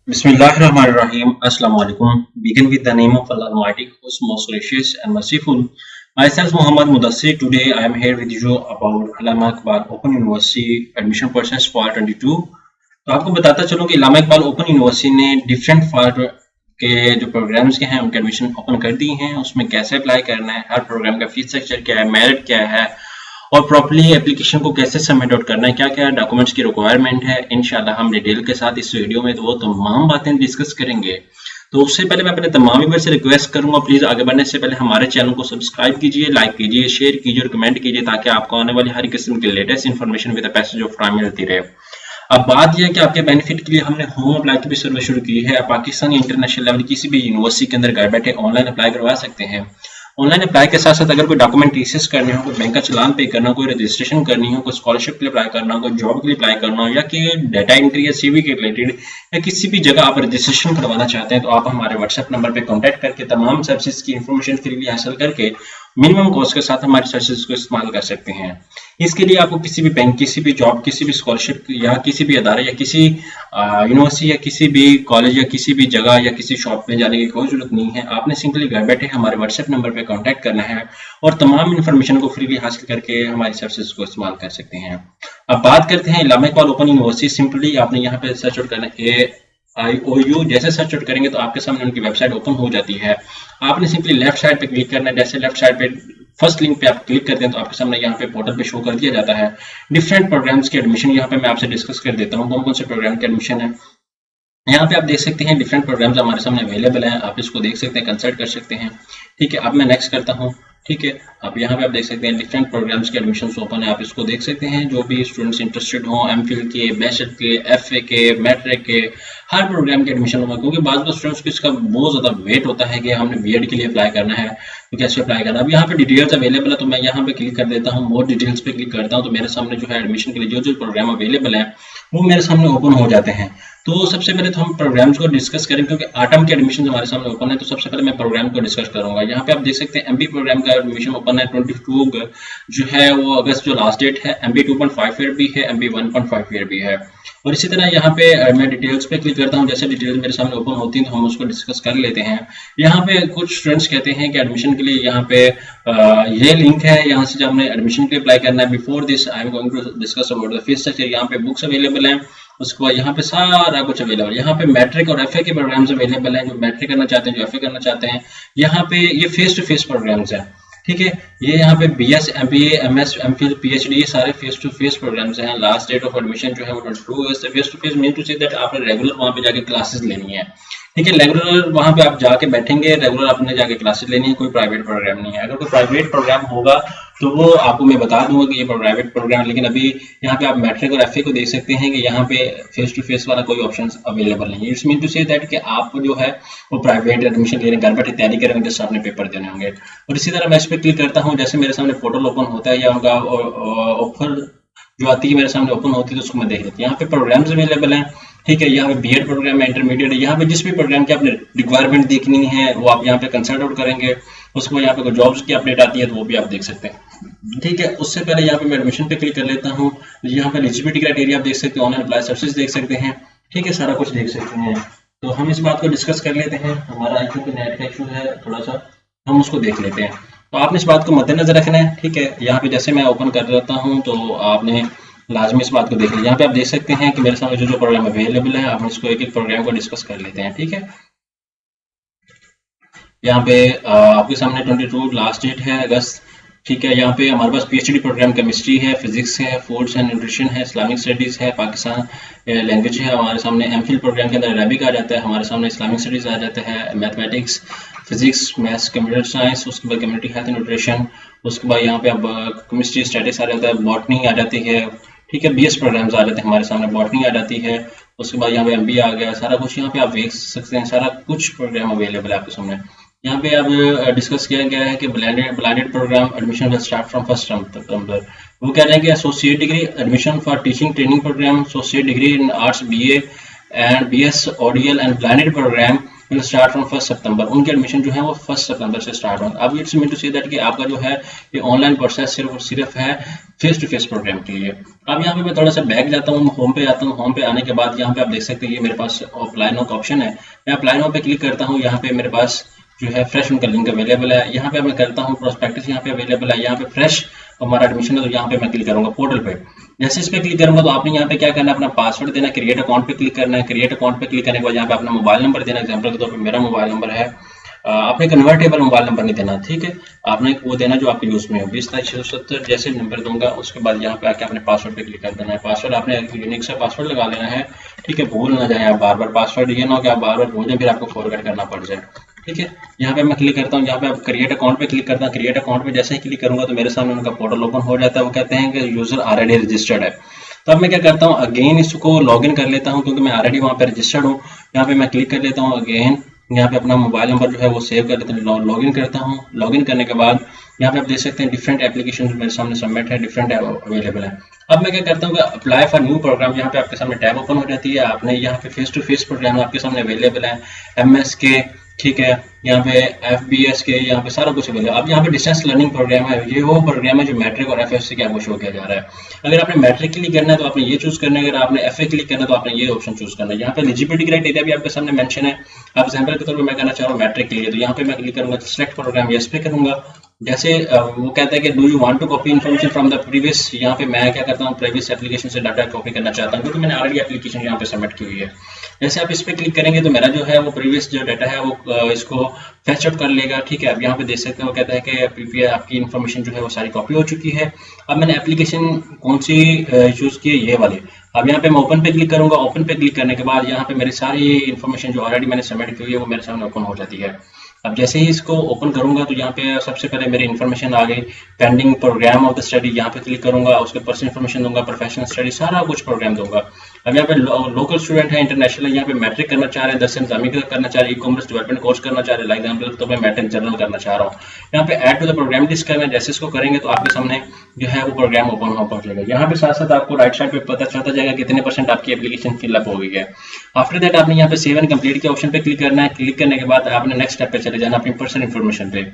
Bismillahirrahmanirrahim. Assalamu alaikum. Begin with the name of Allah Almighty, who is most gracious and merciful. Myself, Muhammad Mudassir. Today, I am here with you about Allama Iqbal Open University admission process Fall 22. तो आपको बताता चलूँ कि अल्लामा Iqbal open university ने different fall के जो programmes के हैं उनके एडमिशन ओपन कर दी हैं। उसमें कैसे अप्लाई करना है, हर प्रोग्राम का फीस स्ट्रक्चर क्या है, मेरिट क्या है और प्रॉपर्ली एप्लीकेशन को कैसे सबमिट आउट करना है, क्या क्या डॉक्यूमेंट्स की रिक्वायरमेंट है, इंशाल्लाह हम डिटेल के साथ इस वीडियो में तो वो तमाम बातें डिस्कस करेंगे। तो उससे पहले मैं अपने तमाम व्यूअर्स से रिक्वेस्ट करूंगा, प्लीज आगे बढ़ने से पहले हमारे चैनल को सब्सक्राइब कीजिए, लाइक कीजिए, शेयर कीजिए और कमेंट कीजिए ताकि आपको आने वाली हर किस्म की latest information with passage of time मिलती रहे। अब बात यह है कि आपके बेनिफिट के लिए हमने होम अप्लाई की भी सर्विस शुरू की है। पाकिस्तान इंटरनेशनल लेवल किसी भी यूनिवर्सिटी के अंदर घर बैठे ऑनलाइन अप्लाई करवा सकते हैं। ऑनलाइन अप्लाई के साथ साथ अगर कोई डॉक्यूमेंट टीसीएस करने हो, कोई बैंक का चलान पे करना हो, कोई रजिस्ट्रेशन करनी हो, कोई स्कॉलरशिप के लिए अप्लाई करना हो, कोई जॉब के लिए अप्लाई करना हो या कि डाटा एंट्री या सीवी के रिलेटेड या किसी भी जगह आप रजिस्ट्रेशन करवाना चाहते हैं तो आप हमारे व्हाट्सएप नंबर पे कांटेक्ट करके तमाम सर्विसेज की इंफॉर्मेशन फ्रीली हासिल करके मिनिमम कॉस्ट के साथ हमारे सर्विसेज को इस्तेमाल कर सकते हैं। इसके लिए आपको किसी भी बैंक, किसी भी जॉब, किसी भी स्कॉलरशिप या किसी भी अदारे या किसी यूनिवर्सिटी या किसी भी कॉलेज या किसी भी जगह या किसी शॉप में जाने की कोई जरूरत नहीं है। आपने सिंपली घर बैठे हमारे व्हाट्सएप नंबर पर कांटेक्ट करना है और तमाम इन्फॉर्मेशन को फ्रीली हासिल करके हमारी सर्विसेज को इस्तेमाल कर सकते हैं। अब बात करते हैं अल्लामा इकबाल ओपन यूनिवर्सिटी। सिंपली आपने यहाँ पे सर्च आउट करना है AIOU। जैसे सर्च आउट करेंगे तो आपके सामने उनकी वेबसाइट ओपन हो जाती है। आपने सिंपली लेफ्ट साइड पे क्लिक करना है। जैसे लेफ्ट साइड पे फर्स्ट लिंक पे आप क्लिक करते हैं तो आपके सामने यहाँ पे पोर्टल पे शो कर दिया जाता है डिफरेंट प्रोग्राम्स के एडमिशन। यहाँ पे मैं आपसे डिस्कस कर देता हूँ कौन कौन से प्रोग्राम के एडमिशन है। यहाँ पे आप देख सकते हैं डिफरेंट प्रोग्राम्स हमारे सामने अवेलेबल हैं, आप इसको देख सकते हैं, कंसल्ट कर सकते हैं। ठीक है, अब मैं नेक्स्ट करता हूँ। ठीक है, अब यहाँ पे आप देख सकते हैं डिफरेंट प्रोग्राम्स के एडमिशन ओपन है, आप इसको देख सकते हैं। जो भी स्टूडेंट्स इंटरेस्टेड हो एमफिल के, बैचलर के, एफए के, मैट्रिक के, हर प्रोग्राम के एडमिशन होगा। क्योंकि बाद में स्टूडेंट्स को इसका बहुत ज़्यादा वेट होता है कि हमने बीएड के लिए अप्लाई करना है तो कैसे अप्लाई करना है। अब यहाँ पे डिटेल्स अवेलेबल है तो मैं यहाँ पे क्लिक कर देता हूँ, मोर डिटेल्स पे क्लिक करता हूँ तो मेरे सामने जो है एडमिशन के लिए जो जो प्रोग्राम अवेलेबल है वो मेरे सामने ओपन हो जाते हैं। तो सबसे पहले तो हम प्रोग्राम्स को डिस्कस करें क्योंकि आटम के एडमिशन हमारे सामने ओपन है। तो सबसे पहले मैं प्रोग्राम को डिस्कस करूंगा। यहाँ पे आप देख सकते हैं एमबी प्रोग्राम का एडमिशन ओपन है 22 जो है वो अगस्त जो लास्ट डेट है। एमबी 2.5 ईयर भी है, एमबी 1.5 ईयर भी है। और इसी तरह यहाँ पे मैं डिटेल्स पे क्लिक करता हूँ। जैसे डिटेल्स मेरे सामने ओपन होती हैं तो हम उसको डिस्कस कर लेते हैं। यहाँ पे कुछ स्टूडेंट्स कहते हैं कि एडमिशन के लिए यहाँ पे ये लिंक है, यहाँ से जब हमने एडमिशन के लिए अप्लाई करना है। Before this I am going to discuss about the fees structure. यहाँ पे बुक्स अवेलेबल हैं, उसके बाद यहाँ पे सारा कुछ अवेलेबल। यहाँ पे मैट्रिक और एफए के प्रोग्राम्स अवेलेबल हैं, जो मैट्रिक करना चाहते हैं, जो एफए करना चाहते हैं। यहाँ पे ये फेस टू फेस प्रोग्राम्स हैं। ठीक है, ये यहाँ पे BS, MBA, MS, MPhil, PhD ये सारे फेस टू फेस प्रोग्राम्स हैं। लास्ट डेट ऑफ एडमिशन जो है वो 22 अगस्त है। Face to face mean to say that आपने रेगुलर वहाँ पे जाके क्लासेस लेनी है। ठीक है, रेगुलर वहाँ पे आप जाके बैठेंगे, रेगुलर आपने जाके क्लासेस लेनी है, कोई प्राइवेट प्रोग्राम नहीं है। अगर कोई प्राइवेट प्रोग्राम होगा तो वो आपको मैं बता दूंगा कि ये प्राइवेट प्रोग्राम, लेकिन अभी यहाँ पे आप मैट्रिक और एफए को देख सकते हैं कि यहाँ पे फेस टू फेस वाला कोई ऑप्शन अवेलेबल नहीं है। It's mean to say that कि आप जो है वो प्राइवेट एडमिशन ले रहे हैं, घर बैठे तैयारी करेंगे, जस्ट आपने पेपर देने होंगे। और इसी तरह मैं इस पर क्लिक करता हूँ। जैसे मेरे सामने पोर्टल ओपन होता है या उनका ऑफर जो आती है मेरे सामने ओपन होती है तो उसको मैं देख लेता हूँ। यहाँ पे प्रोग्राम्स अवेलेबल हैं। ठीक है, यहाँ पे बीएड प्रोग्राम है, इंटरमीडिएट है। यहाँ पे जिस भी प्रोग्राम की आपने रिक्वायरमेंट देखनी है वो आप यहाँ पे कंसल्ट आउट करेंगे। उसके बाद यहाँ पे कोई जॉब्स की अपडेट आती है तो वो भी आप देख सकते हैं। ठीक है, उससे पहले यहाँ पे मैं एडमिशन पे क्लिक कर लेता हूँ। यहाँ पे एलिजिबिलिटी क्राइटेरिया आप देख सकते हैं, ऑनलाइन अप्लाई सर्विसेज देख सकते हैं। ठीक है, सारा कुछ देख सकते हैं। तो हम इस बात को डिस्कस कर लेते हैं। हमारा आई थिंक नेट का इशू है थोड़ा सा, हम उसको देख लेते हैं। तो आपने इस बात को मद्देनजर रखना है। ठीक है, यहाँ पे जैसे मैं ओपन कर देता हूँ तो आपने लाजमी इस बात को देख लिया। यहाँ पे आप देख सकते हैं कि मेरे सामने जो जो प्रोग्राम अवेलेबल है, हम इसको एक एक प्रोग्राम को डिस्कस कर लेते हैं। ठीक है, यहाँ पे आपके सामने 22 लास्ट डेट है अगस्त। ठीक है, यहाँ पे हमारे पास पीएचडी प्रोग्राम केमिस्ट्री है, फिजिक्स है, फूड्स एंड न्यूट्रिशन है, इस्लामिक स्टडीज है, पाकिस्तान लैंग्वेज है। हमारे सामने एमफिल प्रोग्राम के अंदर अरबिक आ जाता है, हमारे सामने इस्लामिक स्टडीज आ जाता है, mathematics, physics, maths, computer science, उसके बाद कम्युनिटी हेल्थ न्यूट्रिशन, उसके बाद यहाँ पे अब केमिस्ट्री स्टैटिक्स आ जाता है, बॉटनी आ जाती है। ठीक है, बीएस प्रोग्राम्स आ जाते हैं हमारे सामने, बॉटनी आ जाती है। उसके बाद यहाँ पे एमबीए आ गया, सारा कुछ यहाँ पे आप देख सकते हैं, सारा कुछ प्रोग्राम अवेलेबल है आपके सामने। यहाँ पे अब डिस्कस किया गया है कि blinded program admission will start from 1 सितंबर। वो कह रहे हैं कि associate degree admission for teaching training program, associate degree in arts BA and BS ODL and blinded program will start from 1 सितंबर। उनके एडमिशन जो है वो 1 सितंबर से स्टार्ट होंगे। अब it's mean to say that कि आपका जो है ये ऑनलाइन प्रोसेस सिर्फ और सिर्फ है फेस टू फेस प्रोग्राम के लिए। अब यहाँ पे मैं थोड़ा सा बैक जाता हूँ, होम पे आता हूँ। होम पे आने के बाद यहाँ पे आप देख सकते हैं ये मेरे पास अप्लाई नाउ का ऑप्शन है। मैं अप्लाई नाउ पे क्लिक करता हूँ। यहाँ पे मेरे पास जो है फ्रेश उनका लिंक अवेलेबल है। यहाँ पे मैं करता हूँ प्रोस्पेक्टस यहाँ पे अवेलेबल है। यहाँ पे फ्रेश हमारा एडमिशन है तो यहाँ पे मैं क्लिक करूंगा पोर्टल पे। जैसे इस पे क्लिक करूंगा तो आपने यहाँ पे क्या करना है, अपना पासवर्ड देना, क्रिएट अकाउंट पे क्लिक करना है। क्रिएट अकाउंट पे क्लिक करने के बाद यहाँ पे अपना मोबाइल नंबर देना। एग्जाम्पल के तौर पर मेरा मोबाइल नंबर है, आपने कन्वर्टेबल मोबाइल नंबर नहीं देना, ठीक है। आपने वो देना जो आपके यूज में हो, 20/670 जैसे नंबर दूंगा। उसके बाद यहाँ पे आके अपने पासवर्ड पे क्लिक कर देना है। पासवर्ड आपने यूनिक सा पासवर्ड लगा लेना है, ठीक है। भूल ना जाए आप बार बार पासवर्ड, ये ना हो कि आप बार बार भूल जाए फिर आपको फॉरवर्ड करना पड़ जाए, ठीक है। यहाँ पे मैं क्लिक करता हूँ, यहाँ पे आप क्रिएट अकाउंट पे क्लिक करता हूँ। क्रिएट अकाउंट पे जैसे ही क्लिक करूंगा तो मेरे सामने उनका पोर्टल ओपन हो जाता है। वो कहते हैं कि यूजर ऑलरेडी रजिस्टर्ड है। तो अब मैं क्या करता हूँ, अगेन इसको लॉगिन कर लेता हूँ क्योंकि मैं ऑलरेडी वहाँ पे रजिस्टर्ड हूँ। यहाँ पे मैं क्लिक कर लेता हूँ अगेन। यहाँ पे अपना मोबाइल नंबर जो है वो सेव कर लेता हूँ, लॉगिन करता हूँ। लॉगिन करने के बाद यहाँ पे आप देख सकते हैं डिफरेंट एप्लीकेशन मेरे सामने सबमिट है, डिफरेंट अवेलेबल है। अब मैं क्या करता हूँ, अप्लाई फॉर न्यू प्रोग्राम, यहाँ पे आपके सामने टैब ओपन हो जाती है। आपने यहाँ पे फेस टू फेस प्रोग्राम आपके सामने अवेलेबल है, MS के, ठीक है। यहाँ पे FBS के, यहाँ पे सारा कुछ अवेलेबल। अब यहाँ पे डिस्टेंस लर्निंग प्रोग्राम है, ये वो प्रोग्राम है जो मैट्रिक और FSC के आपको शो किया जा रहा है। अगर आपने मैट्रिक क्लिक करना है तो आपने ये चूज करना है, अगर आपने FA क्लिक करना है तो आपने ये ऑप्शन चूज करना है। यहाँ पे एलिजिबिलिटी क्राइटेरिया भी आपके सामने मेंशन है। आप एग्जांपल के तौर पर मैं कहना चाह रहा हूँ मैट्रिक के लिए, तो यहाँ पे मैं क्लिक करूंगा सिलेक्ट प्रोग्राम, यस पे करूंगा। जैसे वो कहता है कि do you want to copy information from the previous, यहाँ पे मैं क्या करता हूँ प्रीवियस एप्लीकेशन से डाटा कॉपी करना चाहता हूँ क्योंकि मैंने ऑलरेडी एप्लीकेशन यहाँ पे सबमिट की हुई है। जैसे आप इस पे क्लिक करेंगे तो मेरा जो है वो प्रीवियस जो डाटा है वो इसको फैच आउट कर लेगा, ठीक है। अब यहाँ पे देख सकते हैं वो कहता है कि पीपीआई आपकी इन्फॉर्मेशन जो है वो सारी कॉपी हो चुकी है। अब मैंने एप्लीकेशन कौन सी चूज की है, ये वाली। अब यहाँ पे मैं ओपन पे क्लिक करूंगा। ओपन पे क्लिक करने के बाद यहाँ पे मेरी सारी इन्फॉर्मेशन जो ऑलरेडी मैंने सबमिट की हुई है वो मेरे सामने ओपन हो जाती है। अब जैसे ही इसको ओपन करूंगा तो यहाँ पे सबसे पहले मेरी इन्फॉर्मेशन आ गई, pending program of the study, यहाँ पे क्लिक करूंगा, उसके पर्सनल इन्फॉर्मेशन दूंगा, प्रोफेशनल स्टडी, सारा कुछ प्रोग्राम दूंगा। अब यहाँ पे लोकल स्टूडेंट है, इंटरनेशनल है, यहाँ पे मैट्रिक करना चाह रहे हैं, 10 से इस्लामिक करना चाह रहे हैं, ई-कॉमर्स डेवलपमेंट कोर्स करना चाह रहे हैं, लाइक एग्जाम्पल तो मैं मैट्रिक जनरल करना चाह रहा हूँ। यहाँ पे add to the program list करना है। जैसे इसको करेंगे तो आपके सामने जो है वो प्रोग्राम ओपन हो पहुंचेगा। यहाँ पे साथ साथ आपको राइट साइड पे पता चलता जाएगा कितने % आपकी एप्लीकेशन फिलअप हो गई है। आफ्टर दैट आपने यहाँ पे सेव एंड कंप्लीट के ऑप्शन पे क्लिक करना है। क्लिक करने के बाद आपने नेक्स्ट स्टेप पे चले जाना, अपनी पर्सनल इन्फॉर्मेशन पे।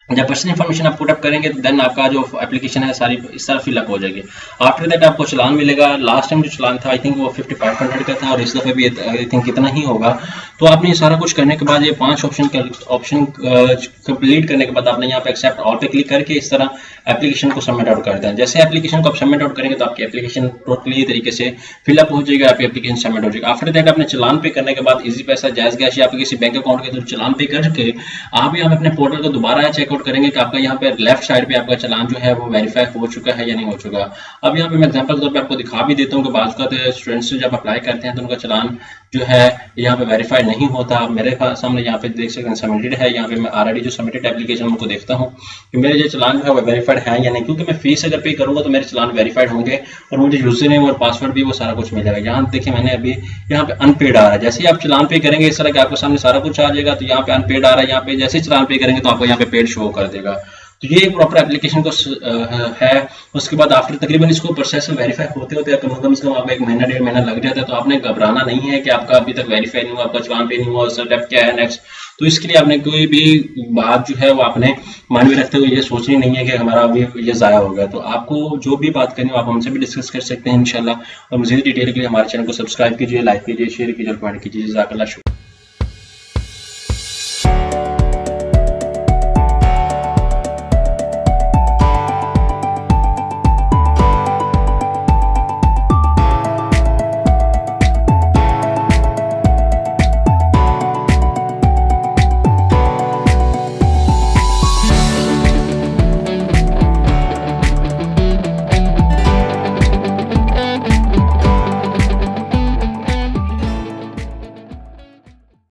जब पर्सनल इन्फॉर्मेशन आप पुट अप करेंगे तो देन आपका जो एप्लीकेशन है सारी इस तरह फिलअप हो जाएगी। आफ्टर दैट आपको चलान मिलेगा। लास्ट टाइम जो चलान था आई थिंक वो 5500 का था और इस दफे भी आई थिंक इतना ही होगा। तो आपने ये सारा कुछ करने के बाद ये 5 ऑप्शन कंप्लीट करने के बाद आपने यहाँ पे एक्सेप्ट ऑल पे क्लिक करके इस तरह एप्लीकेशन को सबमिट आउट कर दें। जैसे एप्लीकेशन को आप सबमिट आउट करेंगे तो आपकी एप्लीकेशन टोटली तरीके से फिलअप हो जाएगी, आपकी एप्लीकेशन सबमिट हो जाएगी। आफ्टर दैट आपने चलान पे करने के बाद इजी पैसा, जायज कैश या आपके किसी बैंक अकाउंट के थ्रू चलान पे करके आप यहाँ पे अपने पोर्टल को दोबारा चेकआउट करेंगे कि आपका यहाँ पे लेफ्ट साइड पे आपका चलान जो है वो वेरीफाई हो चुका है या नहीं हो चुका। अब यहाँ पे मैं एग्जांपल के तौर पे आपको दिखा भी देता हूँ कि बात का स्टूडेंट्स जब अप्लाई करते हैं तो उनका चलान जो है यहाँ पे वेरीफाई नहीं होता। मेरे सामने यहाँ पे देख सकते हैं सबमिटेड है। यहाँ पे मैं ऑलरेडी जो सबमिटेड एप्लीकेशन उनको देखता हूँ कि मेरे जो चलान जो है वो वेरीफाइड है या नहीं, क्योंकि मैं फीस अगर पे करूंगा तो मेरे चलान वेरीफाइड होंगे और मुझे यूजर नेम और पासवर्ड भी वो सारा कुछ मिल जाएगा। यहाँ देखिए मैंने अभी यहाँ पे अनपेड आ रहा है। जैसे ही आप चलान पे करेंगे इस तरह के आपको सामने सारा कुछ आ जाएगा। तो यहाँ पे अनपेड आ रहा है, यहाँ पे जैसे ही चलान पे करेंगे तो आपको यहाँ पे पेड शो कर देगा। तो ये प्रॉपर एप्लीकेशन को है। उसके बाद आफ्टर तकरीबन इसको प्रोसेस में वेरीफाई होते होते कम से कम आपका 1 महीना 1.5 महीना लग जाता है। तो आपने घबराना नहीं है कि आपका अभी तक वेरीफाई नहीं हुआ, आपका चलान पे नहीं हुआ, स्टेप क्या है नेक्स्ट। तो इसके लिए आपने कोई भी बात जो है वो आपने मान में रखते हुए ये सोचनी नहीं है कि हमारा अभी ये ज़ाया हो गया। तो आपको जो भी बात करनी हो आप हमसे भी डिस्कस कर सकते हैं इंशाल्लाह। और मज़ीद डिटेल के लिए हमारे चैनल को सब्सक्राइब कीजिए, लाइक कीजिए, शेयर कीजिए और कमेंट कीजिए। जज़ाकल्लाह।